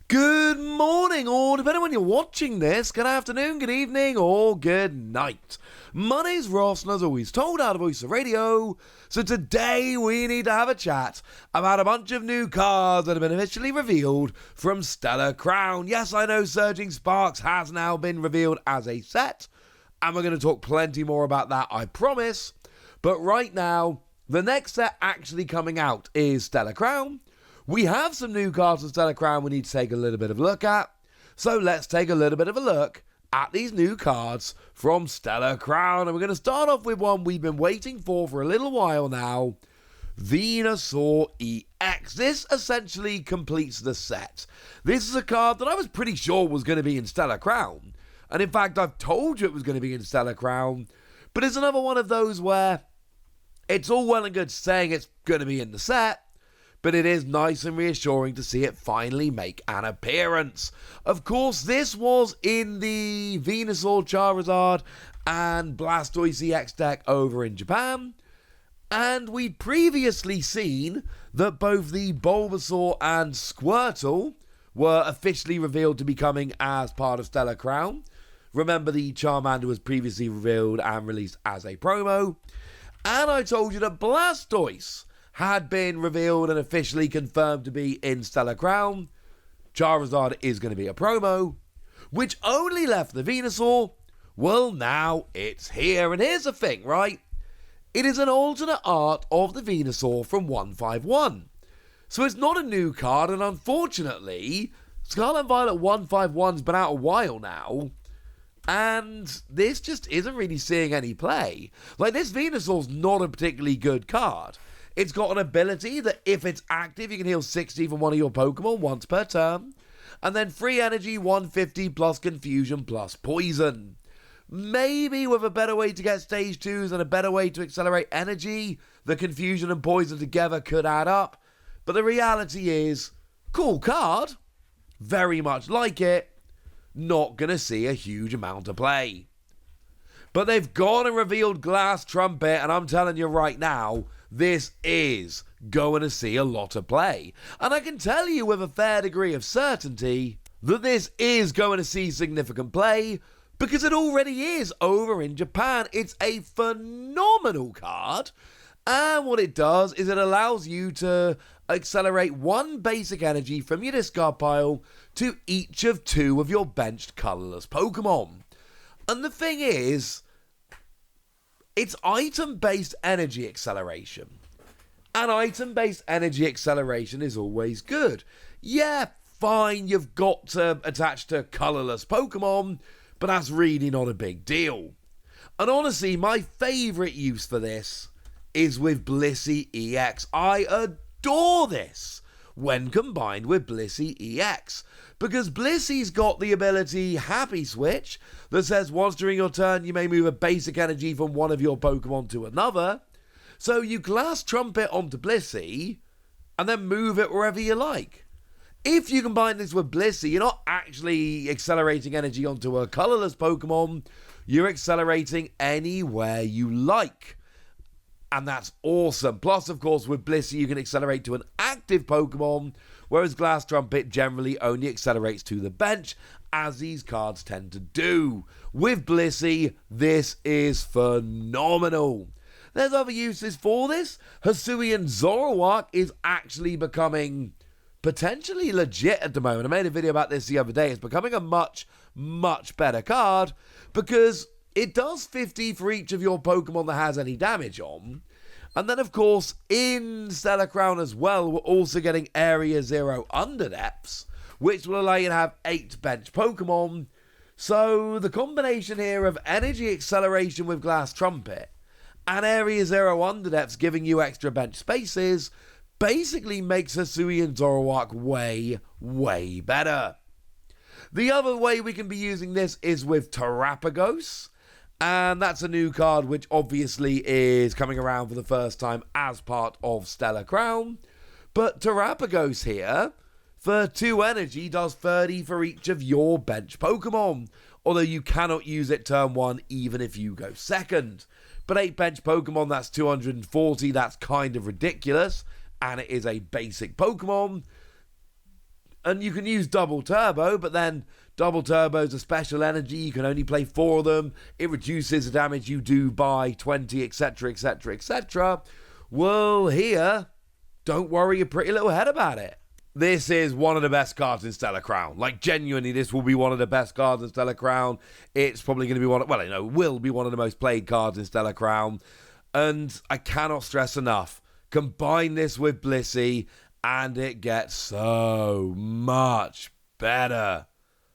Good morning, or depending on when you're watching this, good afternoon, good evening, or good night. My name's Ross, and as always, told out of Voice of Radio. So today we need to have a chat about a bunch of new cards that have been officially revealed from Stellar Crown. Yes, I know Surging Sparks has now been revealed as a set, and we're going to talk plenty more about that, I promise. But right now, the next set actually coming out is Stellar Crown. We have some new cards from Stellar Crown we need to take a little bit of a look at. So let's take a little bit of a look at these new cards from Stellar Crown. And we're going to start off with one we've been waiting for a little while now. Venusaur EX. This essentially completes the set. This is a card that I was pretty sure was going to be in Stellar Crown. And in fact, I've told you it was going to be in Stellar Crown. But it's another one of those where it's all well and good saying it's going to be in the set, but it is nice and reassuring to see it finally make an appearance. Of course, this was in the Venusaur, Charizard, and Blastoise EX deck over in Japan. And we'd previously seen that both the Bulbasaur and Squirtle were officially revealed to be coming as part of Stellar Crown. Remember, the Charmander was previously revealed and released as a promo. And I told you that Blastoise had been revealed and officially confirmed to be in Stellar Crown. Charizard is going to be a promo, which only left the Venusaur. Well, now it's here. And here's the thing, right? It is an alternate art of the Venusaur from 151. So it's not a new card, and unfortunately, Scarlet and Violet 151's been out a while now, and this just isn't really seeing any play. Like, this Venusaur's not a particularly good card. It's got an ability that if it's active, you can heal 60 from one of your Pokemon once per turn. And then free energy 150 plus confusion plus poison. Maybe with a better way to get stage 2s and a better way to accelerate energy, the confusion and poison together could add up. But the reality is, cool card, very much like it, not going to see a huge amount of play. But they've gone and revealed Glass Trumpet, and I'm telling you right now, this is going to see a lot of play. And I can tell you with a fair degree of certainty that this is going to see significant play because it already is over in Japan. It's a phenomenal card. And what it does is it allows you to accelerate one basic energy from your discard pile to each of 2 of your benched colorless Pokemon. And the thing is, it's item-based energy acceleration. And item-based energy acceleration is always good. Yeah, fine, you've got to attach to colourless Pokemon, but that's really not a big deal. And honestly, my favourite use for this is with Blissey EX. I adore this when combined with Blissey EX, because Blissey's got the ability Happy Switch that says once during your turn you may move a basic energy from one of your Pokemon to another. So you Glass Trumpet onto Blissey and then move it wherever you like. If you combine this with Blissey, you're not actually accelerating energy onto a colourless Pokemon, you're accelerating anywhere you like. And that's awesome. Plus, of course, with Blissey, you can accelerate to an active Pokemon, whereas Glass Trumpet generally only accelerates to the bench, as these cards tend to do. With Blissey, this is phenomenal. There's other uses for this. Hisuian Zoroark is actually becoming potentially legit at the moment. I made a video about this the other day. It's becoming a much, much better card because it does 50 for each of your Pokemon that has any damage on. And then, of course, in Stellar Crown as well, we're also getting Area 0 Underdepths, which will allow you to have 8 bench Pokemon. So the combination here of energy acceleration with Glass Trumpet and Area 0 Underdepths giving you extra bench spaces basically makes Hisuian Zoroark way, way better. The other way we can be using this is with Terrapagos. And that's a new card which obviously is coming around for the first time as part of Stellar Crown. But Terrapagos here, for 2 energy, does 30 for each of your bench Pokemon. Although you cannot use it turn 1 even if you go second. But 8 bench Pokemon, that's 240, that's kind of ridiculous. And it is a basic Pokemon. And you can use double turbo, but then double turbo is a special energy. You can only play 4 of them. It reduces the damage you do by 20, etc., etc., etc. Well, here, don't worry your pretty little head about it. This is one of the best cards in Stellar Crown. Like, genuinely, this will be one of the best cards in Stellar Crown. It's probably going to be will be one of the most played cards in Stellar Crown. And I cannot stress enough, combine this with Blissey, and it gets so much better.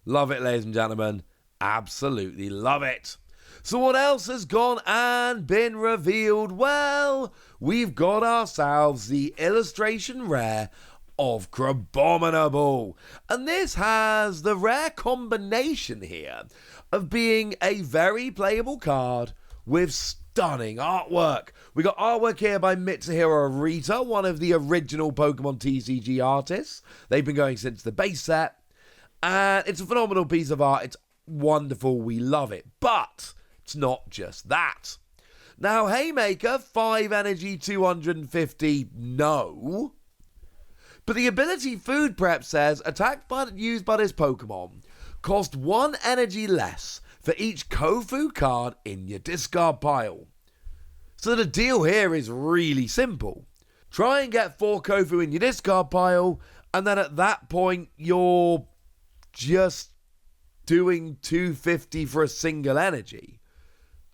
Love it, ladies and gentlemen. Absolutely love it. So what else has gone and been revealed? Well, we've got ourselves the illustration rare of Crabominable. And this has the rare combination here of being a very playable card with stunning artwork. We got artwork here by Mitsuhiro Arita, one of the original Pokemon TCG artists. They've been going since the base set. And it's a phenomenal piece of art. It's wonderful. We love it. But it's not just that. Now, Haymaker, 5 energy, 250, no. But the ability Food Prep says attack used by this Pokemon cost 1 energy less for each Kofu card in your discard pile. So the deal here is really simple. Try and get 4 Kofu in your discard pile, and then at that point you're just doing 250 for a single energy.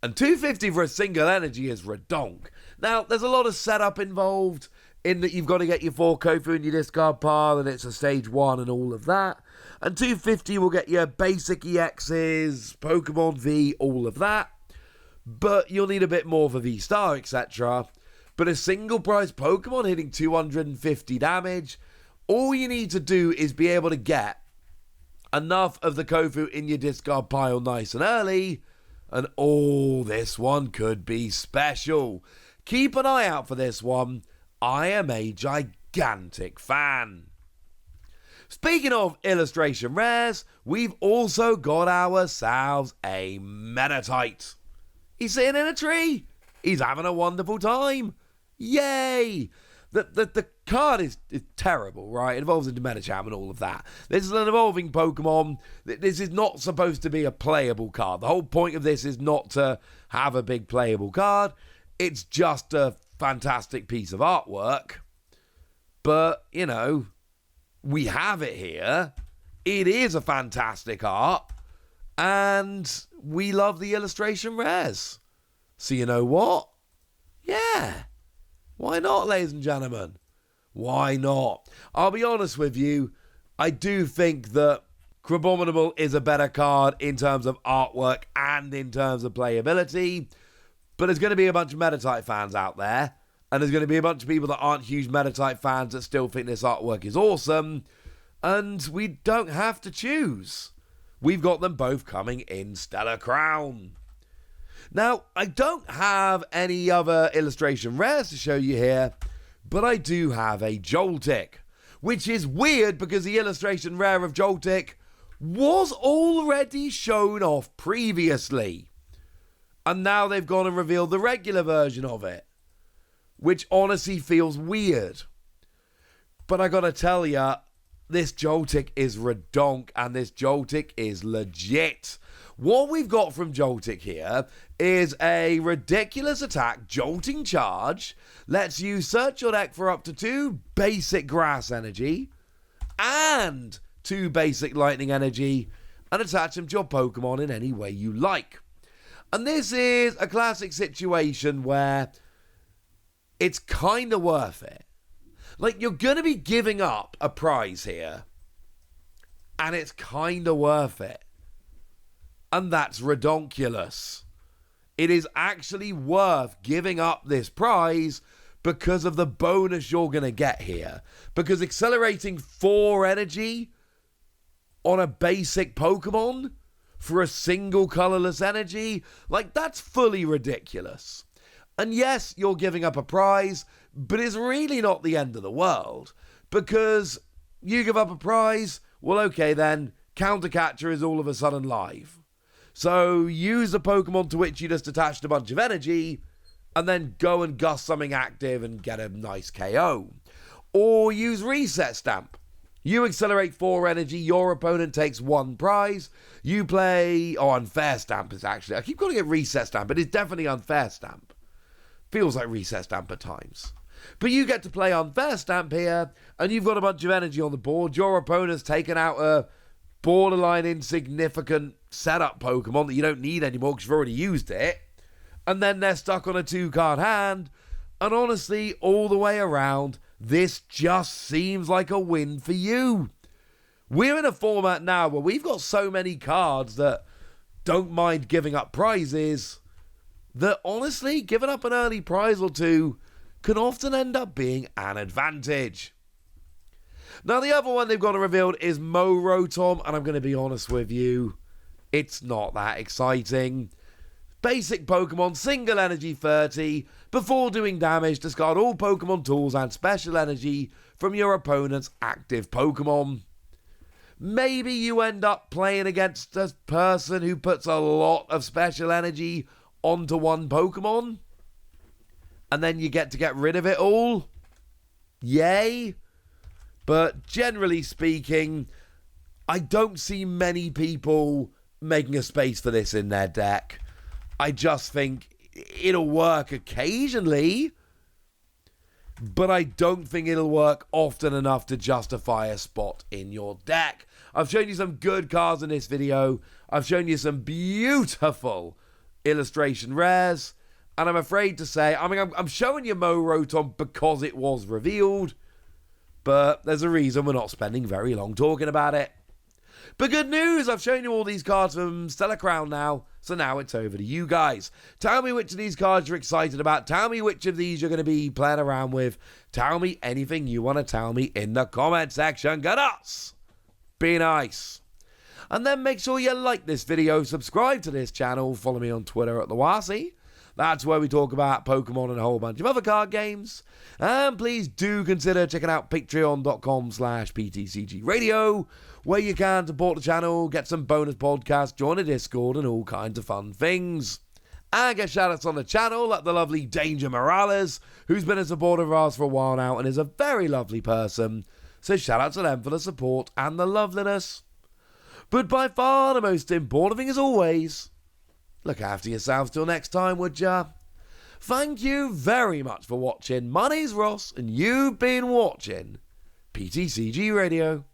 And 250 for a single energy is redonk. Now, there's a lot of setup involved in that you've got to get your 4 Kofu in your discard pile, and it's a stage 1 and all of that. And 250 will get your basic EXs, Pokemon V, all of that. But you'll need a bit more for V-Star, etc. But a single prize Pokemon hitting 250 damage, all you need to do is be able to get enough of the Kofu in your discard pile nice and early, and this one could be special. Keep an eye out for this one. I am a gigantic fan. Speaking of illustration rares, we've also got ourselves a Meditite. He's sitting in a tree. He's having a wonderful time. Yay! The card is terrible, right? It involves a Medicham and all of that. This is an evolving Pokemon. This is not supposed to be a playable card. The whole point of this is not to have a big playable card. It's just a fantastic piece of artwork. But, we have it here. It is a fantastic art. And we love the illustration rares. So you know what? Yeah. Why not, ladies and gentlemen? Why not? I'll be honest with you. I do think that Crabominable is a better card in terms of artwork and in terms of playability. But there's going to be a bunch of Meditite fans out there. And there's going to be a bunch of people that aren't huge Meditite fans that still think this artwork is awesome. And we don't have to choose. We've got them both coming in Stellar Crown. Now, I don't have any other illustration rares to show you here, but I do have a Joltik, which is weird because the illustration rare of Joltik was already shown off previously. And now they've gone and revealed the regular version of it, which honestly feels weird. But I gotta tell ya, this Joltik is redonk and this Joltik is legit. What we've got from Joltik here is a ridiculous attack, Jolting Charge, lets you search your deck for up to 2 basic Grass Energy and 2 basic Lightning Energy and attach them to your Pokemon in any way you like. And this is a classic situation where it's kind of worth it. Like, you're going to be giving up a prize here, and it's kind of worth it. And that's redonkulous. It is actually worth giving up this prize because of the bonus you're going to get here. Because accelerating 4 energy on a basic Pokemon for a single colorless energy, like, that's fully ridiculous. And yes, you're giving up a prize, but it's really not the end of the world. Because you give up a prize, well, okay then, Counter Catcher is all of a sudden live. So use a Pokemon to which you just attached a bunch of energy, and then go and gust something active and get a nice KO. Or use Reset Stamp. You accelerate 4 energy, your opponent takes 1 prize. You play... Oh, Unfair Stamp is actually... I keep calling it Reset Stamp, but it's definitely Unfair Stamp. Feels like Reset Stamp at times. But you get to play Unfair Stamp here, and you've got a bunch of energy on the board. Your opponent's taken out a borderline insignificant setup Pokemon that you don't need anymore because you've already used it. And then they're stuck on a 2-card hand. And honestly, all the way around, this just seems like a win for you. We're in a format now where we've got so many cards that don't mind giving up prizes that honestly, giving up an early prize or two can often end up being an advantage. Now, the other one they've got revealed is Morotom, and I'm going to be honest with you, it's not that exciting. Basic Pokemon, single energy 30. Before doing damage, discard all Pokemon tools and special energy from your opponent's active Pokemon. Maybe you end up playing against a person who puts a lot of special energy onto one Pokemon, and then you get to get rid of it all. Yay. But generally speaking, I don't see many people making a space for this in their deck. I just think it'll work occasionally, but I don't think it'll work often enough to justify a spot in your deck. I've shown you some good cards in this video. I've shown you some beautiful illustration rares, and I'm afraid to say, I'm showing you Morotom because it was revealed, but there's a reason we're not spending very long talking about it. But good news, I've shown you all these cards from Stellar Crown now, so now it's over to you guys. Tell me which of these cards you're excited about. Tell me which of these you're going to be playing around with. Tell me anything you want to tell me in the comment section. Get us! Be nice. And then make sure you like this video, subscribe to this channel, follow me on Twitter at @TheWasi. That's where we talk about Pokemon and a whole bunch of other card games. And please do consider checking out patreon.com/PTCG Radio, where you can support the channel, get some bonus podcasts, join a Discord, and all kinds of fun things. And get shoutouts on the channel, like the lovely Danger Morales, who's been a supporter of ours for a while now and is a very lovely person. So shout out to them for the support and the loveliness. But by far the most important thing as always, look after yourselves till next time, would ya? Thank you very much for watching. My name's Ross, and you've been watching PTCG Radio.